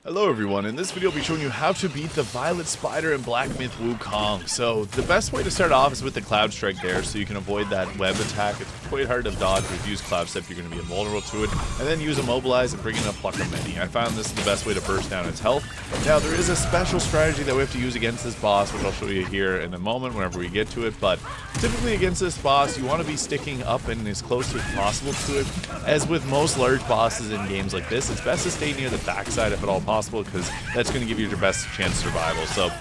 Hello everyone, in this video I'll be showing you how to beat the Violet Spider in Black Myth Wukong. So the best way to start off is with the Cloud Strike there, so you can avoid that web attack. It's quite hard to dodge. If you use Cloud Step you're going to be invulnerable to it. And then use Immobilize and bring in a Plucker Many. I found this is the best way to burst down its health. Now there is a special strategy that we have to use against this boss, which I'll show you here in a moment whenever we get to it. But typically against this boss you want to be sticking up and as close as possible to it. As with most large bosses in games like this, it's best to stay near the backside if at all possible, because that's going to give you your best chance of survival. So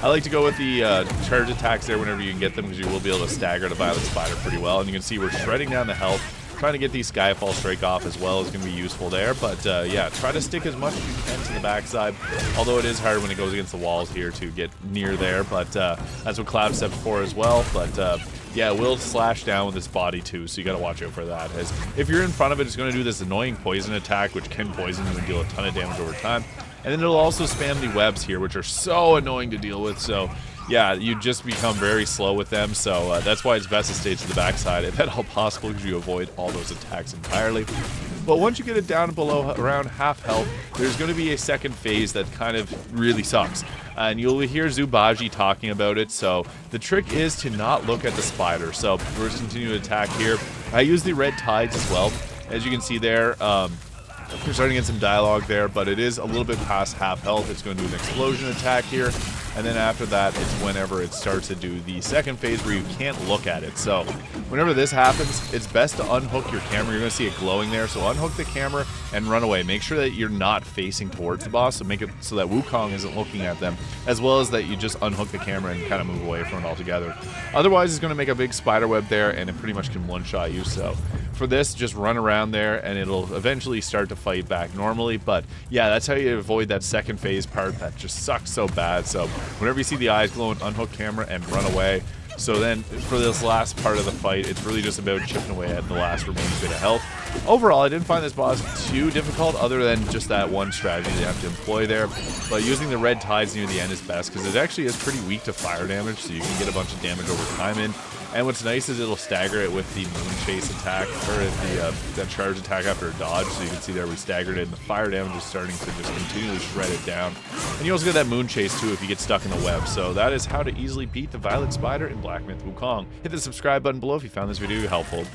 I like to go with the charge attacks there whenever you can get them, because you will be able to stagger the Violet Spider pretty well. And you can see we're shredding down the health. Trying to get the Skyfall Strike off as well is going to be useful there. But yeah, try to stick as much as you can to the backside. Although it is hard when it goes against the walls here to get near there. But that's what Cloud Step's for as well. But yeah, it will slash down with its body too, so you got to watch out for that. As if you're in front of it, it's going to do this annoying poison attack, which can poison you and deal a ton of damage over time. And then it'll also spam the webs here, which are so annoying to deal with. So yeah, you just become very slow with them. So that's why it's best to stay to the backside if at all possible, because you avoid all those attacks entirely. But once you get it down below around half health, there's going to be a second phase that kind of really sucks. And you'll hear Zubaji talking about it. So the trick is to not look at the spider. So we're just continuing to attack here. I use the red tides as well. As you can see there, you're starting to get some dialogue there, but it is a little bit past half health. It's going to do an explosion attack here. And then after that, it's whenever it starts to do the second phase where you can't look at it. So whenever this happens, it's best to unhook your camera. You're going to see it glowing there. So unhook the camera and run away. Make sure that you're not facing towards the boss. So make it so that Wukong isn't looking at them, as well as that you just unhook the camera and kind of move away from it altogether. Otherwise, it's going to make a big spider web there, and it pretty much can one-shot you. So for this, just run around there, and it'll eventually start to fight back normally. But yeah, that's how you avoid that second phase part that just sucks so bad. So whenever you see the eyes glowing, unhook camera and run away. So then for this last part of the fight, it's really just about chipping away at the last remaining bit of health. Overall, I didn't find this boss too difficult, other than just that one strategy you have to employ there. But using the red tides near the end is best, because it actually is pretty weak to fire damage, so you can get a bunch of damage over time in. And what's nice is it'll stagger it with the moon chase attack, or the charge attack after a dodge. So you can see there we staggered it, and the fire damage is starting to just continually shred it down. And you also get that moon chase too if you get stuck in the web. So that is how to easily beat the Violet Spider in Black Myth Wukong. Hit the subscribe button below if you found this video helpful.